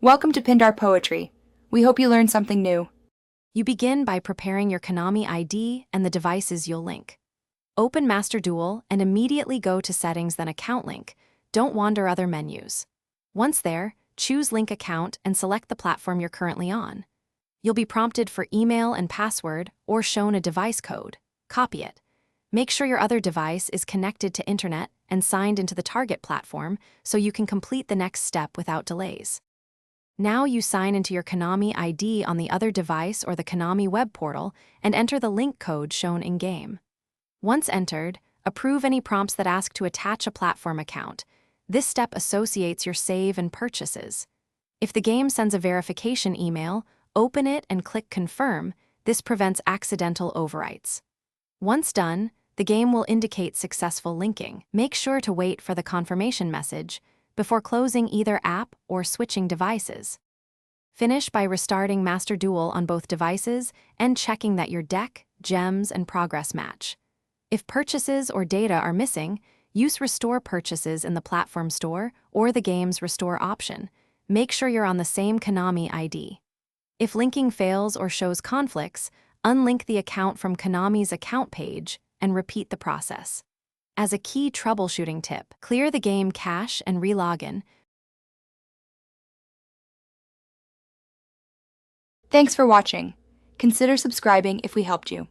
Welcome to Pindar Poetry. We hope you learned something new. You begin by preparing your Konami ID and the devices you'll link. Open Master Duel and immediately go to Settings, then Account Link. Don't wander other menus. Once there, choose Link Account and select the platform you're currently on. You'll be prompted for email and password or shown a device code. Copy it. Make sure your other device is connected to internet and signed into the target platform so you can complete the next step without delays. Now you sign into your Konami ID on the other device or the Konami web portal and enter the link code shown in-game. Once entered, approve any prompts that ask to attach a platform account. This step associates your save and purchases. If the game sends a verification email, open it and click Confirm. This prevents accidental overwrites. Once done, the game will indicate successful linking. Make sure to wait for the confirmation message before closing either app or switching devices. Finish by restarting Master Duel on both devices and checking that your deck, gems, and progress match. If purchases or data are missing, use Restore Purchases in the platform store or the game's Restore option. Make sure you're on the same Konami ID. If linking fails or shows conflicts, unlink the account from Konami's account page and repeat the process. As a key troubleshooting tip, clear the game cache and re-login. Thanks for watching. Consider subscribing if we helped you.